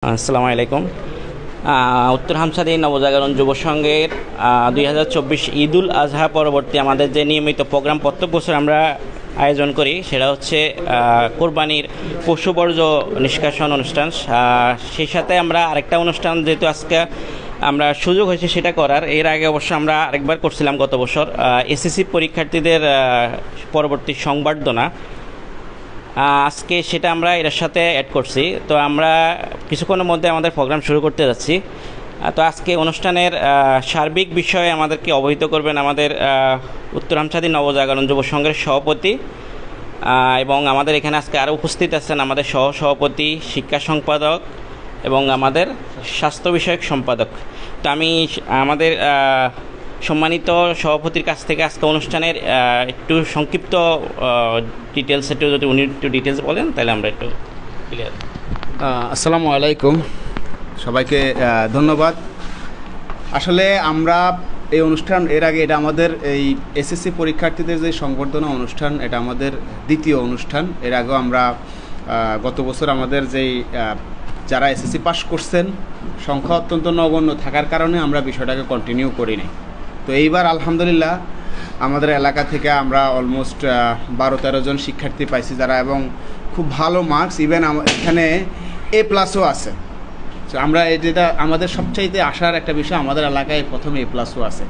আসসালামু আলাইকুম। উত্তর হামসাদি নবজাগরণ যুব সংঘের 2024 ঈদুল আজহা পরবর্তী আমাদের যে নিয়মিত প্রোগ্রাম প্রত্যেক বছর আমরা আয়োজন করি, সেটা হচ্ছে কোরবানির পশুবর্জ্য নিষ্কাশন অনুষ্ঠান। সেই সাথে আমরা আরেকটা অনুষ্ঠান, যেহেতু আজকে আমরা সুযোগ হয়েছে সেটা করার, এর আগে অবশ্য আমরা আরেকবার করছিলাম গত বছর, এসএসসি পরীক্ষার্থীদের পরবর্তী সংবর্ধনা। আজকে সেটা আমরা এর সাথে অ্যাড করছি। তো আমরা কিছুক্ষণের মধ্যে আমাদের প্রোগ্রাম শুরু করতে যাচ্ছি। তো আজকে অনুষ্ঠানের সার্বিক বিষয়ে আমাদেরকে অবহিত করবেন আমাদের উত্তর হামসাদি নবজাগরণ যুব সংঘের সভাপতি, এবং আমাদের এখানে আজকে আরও উপস্থিত আছেন আমাদের সহসভাপতি, শিক্ষা সম্পাদক এবং আমাদের স্বাস্থ্য বিষয়ক সম্পাদক। তো আমি আমাদের সম্মানিত সভাপতির কাছ থেকে আজকে অনুষ্ঠানের একটু সংক্ষিপ্ত ডিটেলস যদি উনি একটু ডিটেলস বলেন, তাহলে আমরা একটু ক্লিয়ার। আসসালামু আলাইকুম, সবাইকে ধন্যবাদ। আসলে আমরা এই অনুষ্ঠান, এর আগে এটা আমাদের এই এসএসসি পরীক্ষার্থীদের যে সংবর্ধনা অনুষ্ঠান, এটা আমাদের দ্বিতীয় অনুষ্ঠান। এর আগেও আমরা গত বছর আমাদের যেই যারা এসএসসি পাস করছেন সংখ্যা অত্যন্ত নগণ্য থাকার কারণে আমরা বিষয়টাকে কন্টিনিউ করি নাই। তো এইবার আলহামদুলিল্লাহ আমাদের এলাকা থেকে আমরা অলমোস্ট 12-13 জন শিক্ষার্থী পাইছি যারা, এবং খুব ভালো মার্কস, ইভেন এখানে A+ আছে। তো আমরা যেটা আমাদের সবচাইতে আশার একটা বিষয়, আমাদের এলাকায় প্রথম A+ আছে,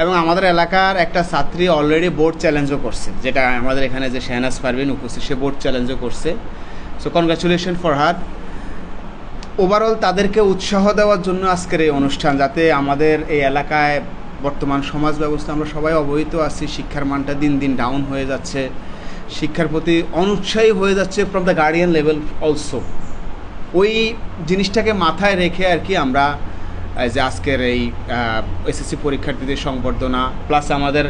এবং আমাদের এলাকার একটা ছাত্রী অলরেডি বোর্ড চ্যালেঞ্জও করছে, যেটা আমাদের এখানে যে শাহনাজ পারভিন উপস্থিত, সে বোর্ড চ্যালেঞ্জও করছে। So congratulation for her. Overall তাদেরকে উৎসাহ দেওয়ার জন্য আজকের এই অনুষ্ঠান, যাতে আমাদের এই এলাকায় বর্তমান সমাজ ব্যবস্থা আমরা সবাই অবহিত আছি, শিক্ষার মানটা দিন দিন ডাউন হয়ে যাচ্ছে, শিক্ষার প্রতি অনুৎসাহী হয়ে যাচ্ছে from the guardian level also. ওই জিনিসটাকে মাথায় রেখে আর কি আমরা যে আজকের এই এসএসসি পরীক্ষার্থীদের সংবর্ধনা প্লাস আমাদের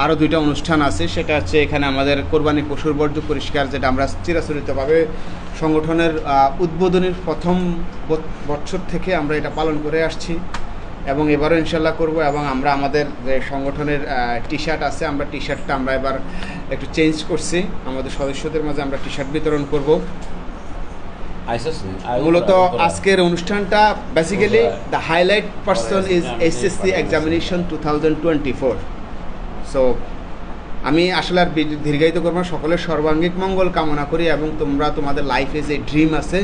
আরও 2টা অনুষ্ঠান আছে। সেটা হচ্ছে এখানে আমাদের কোরবানি পশুর বর্জ্য পরিষ্কার, যেটা আমরা চিরাচরিতভাবে সংগঠনের উদ্বোধনের প্রথম বছর থেকে আমরা এটা পালন করে আসছি, এবং এবারও ইনশাল্লাহ করব। এবং আমরা আমাদের যে সংগঠনের টি-শার্ট আছে, আমরা টি-শার্টটা আমরা এবার একটু চেঞ্জ করছি, আমাদের সদস্যদের মাঝে আমরা টি-শার্ট বিতরণ করব। মূলত আজকের অনুষ্ঠানটা basically the highlight person is SSC examination 2024। So আমি আসলে আর দীর্ঘায়িত করবো না, সকলের সর্বাঙ্গীন মঙ্গল কামনা করি, এবং তোমরা তোমাদের লাইফে যে ড্রিম আছে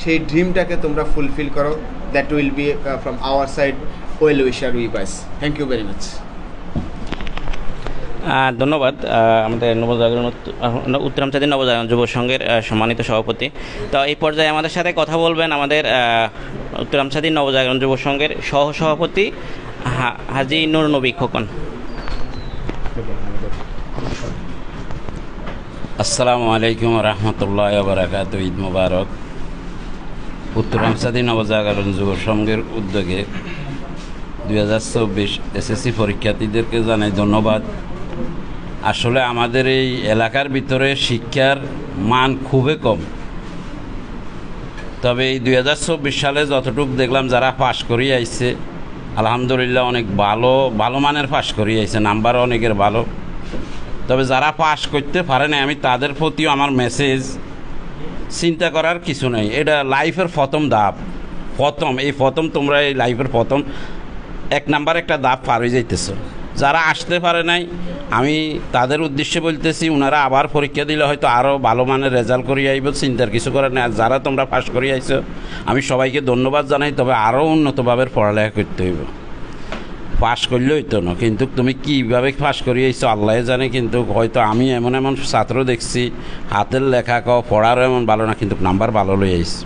সেই ড্রিমটাকে তোমরা ফুলফিল করো। That will be from our side well wisher we both. Thank you very much. ধন্যবাদ আমাদের নবজাগরণ উত্তর হামসাদি নবজাগরণ যুব সংঘের সম্মানিত সভাপতি। তো এই পর্যায়ে আমাদের সাথে কথা বলবেন আমাদের উত্তর হামসাদি নবজাগরণ যুব সংঘের সহসভাপতি হাজী নূর নবী খোকন। আসসালামু আলাইকুম রহমতুল্লাহ বারাকাতু। ঈদ মুবারক। উত্তর হামসাদি নবজাগরণ যুব সংঘের উদ্যোগে 2024 এসএসসি পরীক্ষার্থীদেরকে জানাই ধন্যবাদ। আসলে আমাদের এই এলাকার ভিতরে শিক্ষার মান খুবই কম, তবে এই 2024 সালে যতটুকু দেখলাম যারা পাশ করিয়ে আইছে আলহামদুলিল্লাহ অনেক ভালো মানের পাশ করিয়ে আইছে, নাম্বার অনেকের ভালো। তবে যারা পাশ করতে পারে না, আমি তাদের প্রতিও আমার মেসেজ, চিন্তা করার কিছু নেই। এটা লাইফের প্রথম ধাপ, প্রথম তোমরা এই লাইফের প্রথম 1 নাম্বার একটা ধাপ পার হয়ে যাইতেছ। যারা আসতে পারে নাই, আমি তাদের উদ্দেশ্যে বলতেছি, ওনারা আবার পরীক্ষা দিলে হয়তো আরও ভালো মানের রেজাল্ট করিয়ে আইব, চিন্তার কিছু করার নেই। আর যারা তোমরা পাশ করিয়ে আইছো, আমি সবাইকে ধন্যবাদ জানাই। তবে আরও উন্নতভাবে পড়ালেখা করতে হইব। পাশ করলে হইতো না, কিন্তু তুমি কীভাবে পাশ করিয়ে আইছো আল্লাহ জানে। কিন্তু হয়তো আমি এমন ছাত্র দেখছি হাতের লেখা পড়ারও এমন ভালো না, কিন্তু নাম্বার ভালো লই আইছো।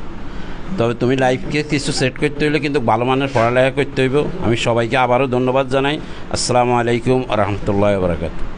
তবে তুমি লাইফকে কিছু সেট করতে হইলে কিন্তু ভালো মানের পড়ালেখা করতে হইব। আমি সবাইকে আবারও ধন্যবাদ জানাই। আসসালামু আলাইকুম রহমতুল্লাহ বারাকাতুহু।